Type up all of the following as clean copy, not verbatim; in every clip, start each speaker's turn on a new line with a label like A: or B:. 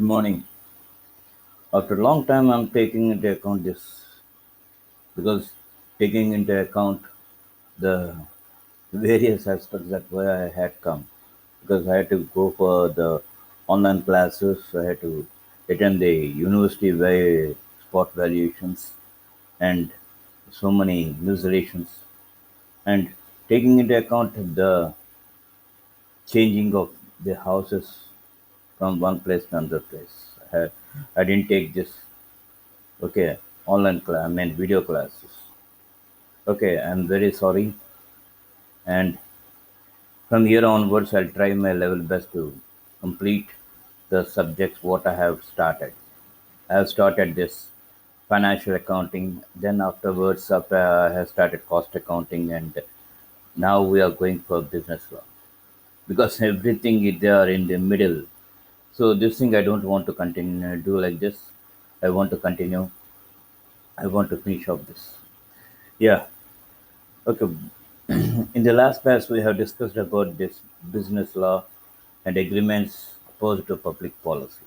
A: Morning. After a long time, I'm taking into account this because taking into account the various aspects that why I had come because I had to go for the online classes. I had to attend the university by spot valuations and so many newsrelations and taking into account the changing of the houses from one place to another place. I didn't take this okay I mean video classes. Okay, I'm very sorry, and from here onwards, I'll try my level best to complete the subjects what I have started. I have started this financial accounting, then afterwards, after I have started cost accounting, and now we are going for business law because everything is there in the middle. So this thing I don't want to continue do like this. I want to continue. I want to finish off this. Yeah. Okay. In the last class, we have discussed about this business law and agreements opposed to public policy.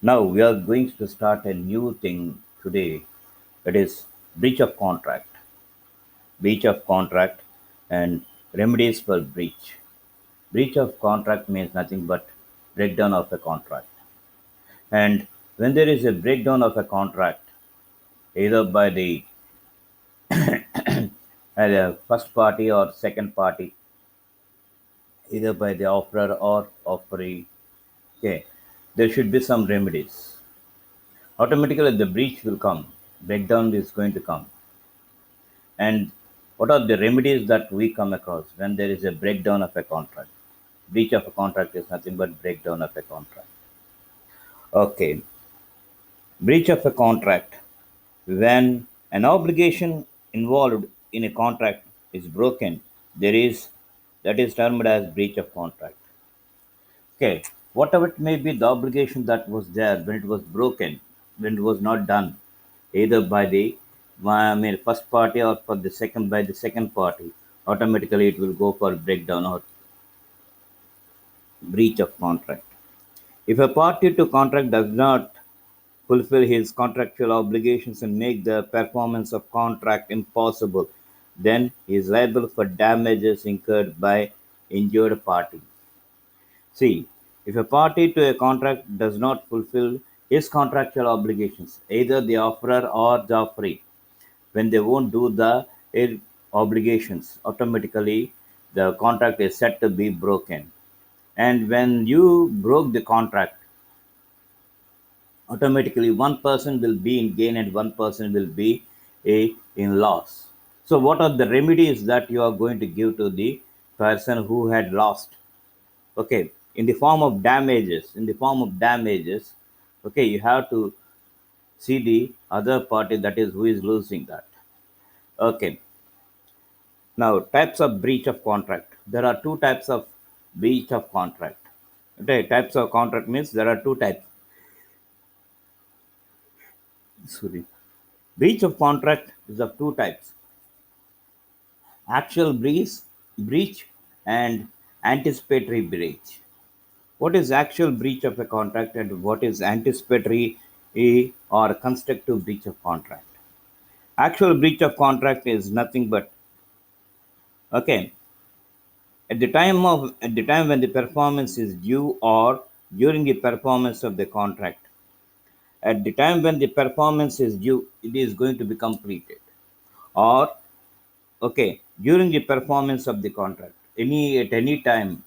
A: Now we are going to start a new thing today, that is breach of contract. Breach of contract and remedies for breach. Breach of contract means nothing but breakdown of a contract. And when there is a breakdown of a contract, either by the first party or second party, either by the offerer or offeree, okay, there should be some remedies. Automatically, the breach will come, breakdown is going to come. And what are the remedies that we come across when there is a breakdown of a contract? Breach of a contract is nothing but breakdown of a contract. Okay, breach of a contract. When an obligation involved in a contract is broken, there is that is termed as breach of contract. Okay, whatever it may be, the obligation that was there when it was broken, when it was not done, either by the first party or for the second by the second party, automatically it will go for breakdown or breach of contract. If a party to contract does not fulfill his contractual obligations and make the performance of contract impossible, then he is liable for damages incurred by injured party. See, if a party to a contract does not fulfill his contractual obligations, either the offerer or the offeree, when they won't do the obligations, automatically the contract is said to be broken. And when you broke the contract, automatically one person will be in gain and one person will be in loss. So, what are the remedies that you are going to give to the person who had lost? Okay, in the form of damages, okay, you have to see the other party, that is who is losing that. Okay, now types of breach of contract. There are two types of breach of contract. Okay, types of contract means there are two types. Sorry, breach of contract is of two types: actual breach and anticipatory breach. What is actual breach of a contract and what is anticipatory or constructive breach of contract? Actual breach of contract is nothing but okay at the time when the performance is due or during the performance of the contract. At the time when the performance is due, it is going to be completed. Or okay, during the performance of the contract, any at any time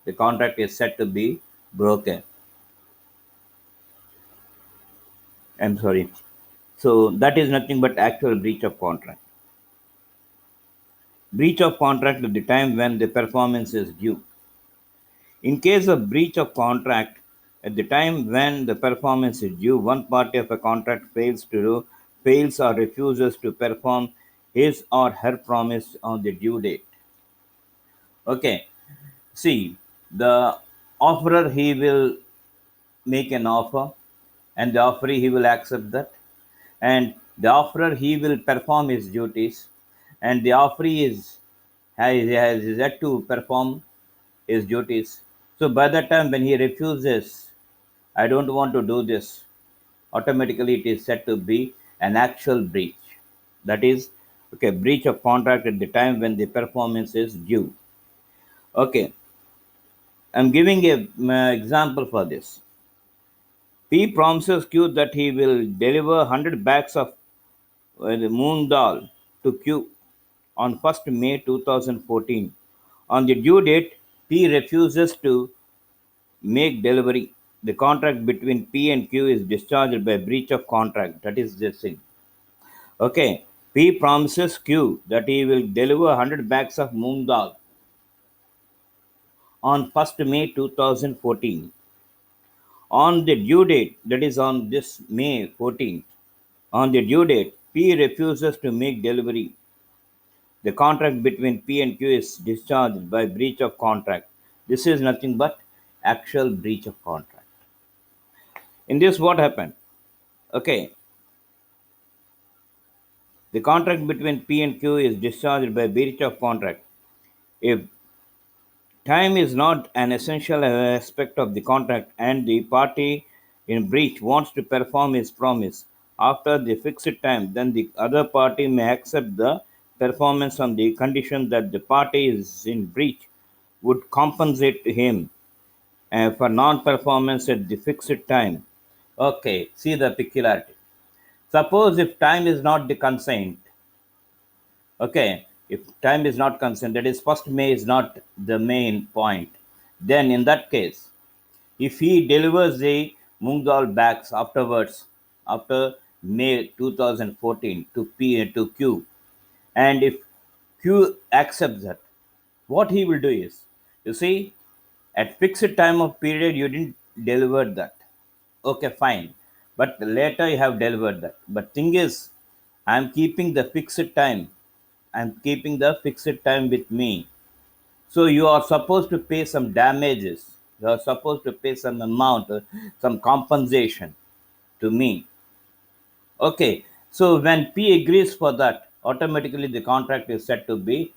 A: the contract is said to be broken. I'm sorry. So that is nothing but actual breach of contract. Breach of contract at the time when the performance is due. In case of breach of contract, at the time when the performance is due, one party of a contract fails or refuses to perform his or her promise on the due date. Okay. See, the offerer he will make an offer, and the offeree he will accept that, and the offerer he will perform his duties, and the offeree has yet to perform his duties. So by that time when he refuses I don't want to do this, automatically it is said to be an actual breach. That is, okay, breach of contract at the time when the performance is due. Okay, I'm giving a example for this. P promises Q that he will deliver 100 bags of the moong dal to Q on 1st May 2014. On the due date, P refuses to make delivery. The contract between P and Q is discharged by breach of contract. That is the thing. Okay. P promises Q that he will deliver 100 bags of moong dal on 1st May 2014. On the due date, that is on this May 14th, on the due date, P refuses to make delivery. The contract between P and Q is discharged by breach of contract. This is nothing but actual breach of contract. In this, what happened? Okay, the contract between P and Q is discharged by breach of contract. If time is not an essential aspect of the contract and the party in breach wants to perform his promise after the fixed time, then the other party may accept the performance on the condition that the party is in breach would compensate him for non-performance at the fixed time. Okay, see the peculiarity. Suppose if time is not the consent, okay, if time is not consent, that is 1st May is not the main point, then in that case, if he delivers the moong dal bags afterwards, after May 2014 to P to Q, and if Q accepts that, what he will do is, you see, at fixed time of period you didn't deliver that. Okay, fine. But later you have delivered that. But thing is, I'm keeping the fixed time. I'm keeping the fixed time with me. So you are supposed to pay some damages. You are supposed to pay some amount, some compensation to me. Okay. So when P agrees for that, automatically the contract is said to be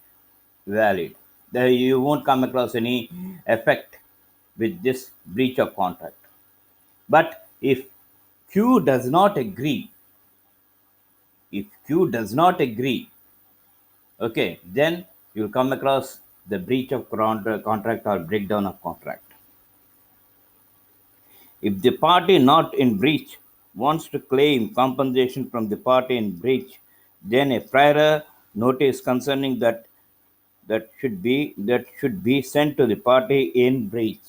A: valid. There you won't come across any effect with this breach of contract. But if Q does not agree, if Q does not agree, okay, then you'll come across the breach of contract or breakdown of contract. If the party not in breach wants to claim compensation from the party in breach, then a prior notice concerning that should be sent to the party in breach.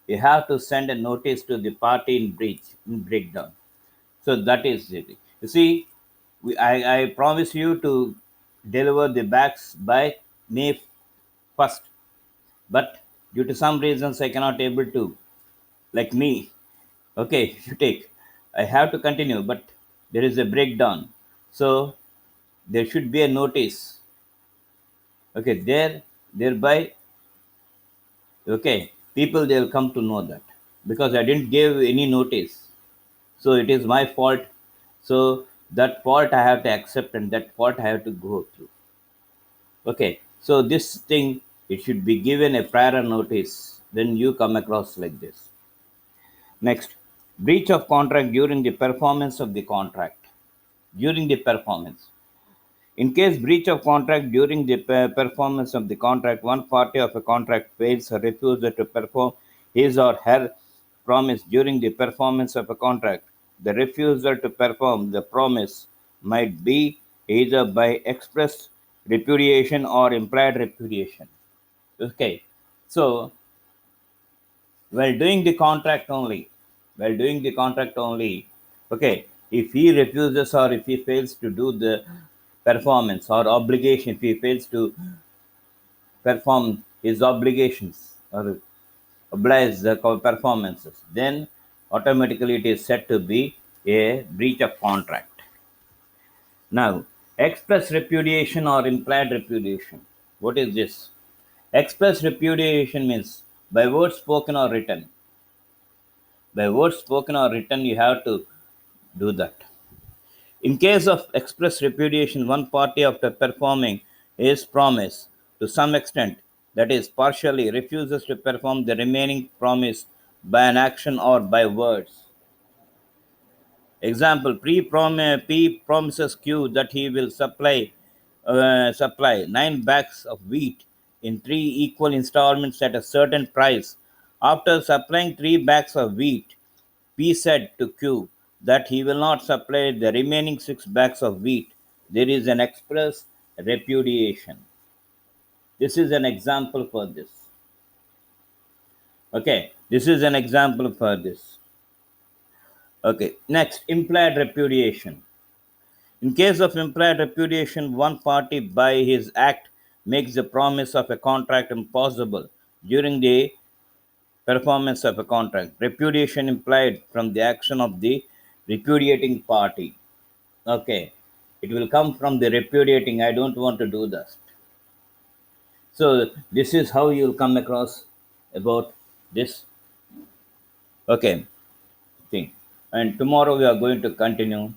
A: You have to send a notice to the party in breach, in breakdown. So that is it. You see, I promise you to deliver the bags by May 1st, but due to some reasons I cannot able to. Like me, okay, you take. I have to continue, but there is a breakdown. So there should be a notice. Okay, thereby, okay, people they'll come to know that because I didn't give any notice. So it is my fault. So that fault I have to accept and that fault I have to go through. Okay, so this thing it should be given a prior notice when you come across like this. Next, breach of contract during the performance of the contract. During the performance. In case breach of contract during the performance of the contract, one party of a contract fails or refuses to perform his or her promise during the performance of a contract. The refusal to perform the promise might be either by express repudiation or implied repudiation. Okay, so while doing the contract only, while doing the contract only, okay, if he refuses or if he fails to do the performance or obligation, if he fails to perform his obligations or oblige the performances, then automatically it is said to be a breach of contract. Now, express repudiation or implied repudiation. What is this? Express repudiation means by words spoken or written. By words spoken or written, you have to do that. In case of express repudiation, one party after performing his promise to some extent, that is partially, refuses to perform the remaining promise by an action or by words. Example: P promises Q that he will supply 9 bags of wheat in 3 equal installments at a certain price. After supplying 3 bags of wheat, P said to Q that he will not supply the remaining 6 bags of wheat. There is an express repudiation. This is an example for this. Okay, this is an example for this. Okay, next, implied repudiation. In case of implied repudiation, one party by his act makes the promise of a contract impossible during the performance of a contract. Repudiation implied from the action of the repudiating party. Okay, it will come from the repudiating. I don't want to do that. So this is how you'll come across about this. Okay, thing. And tomorrow we are going to continue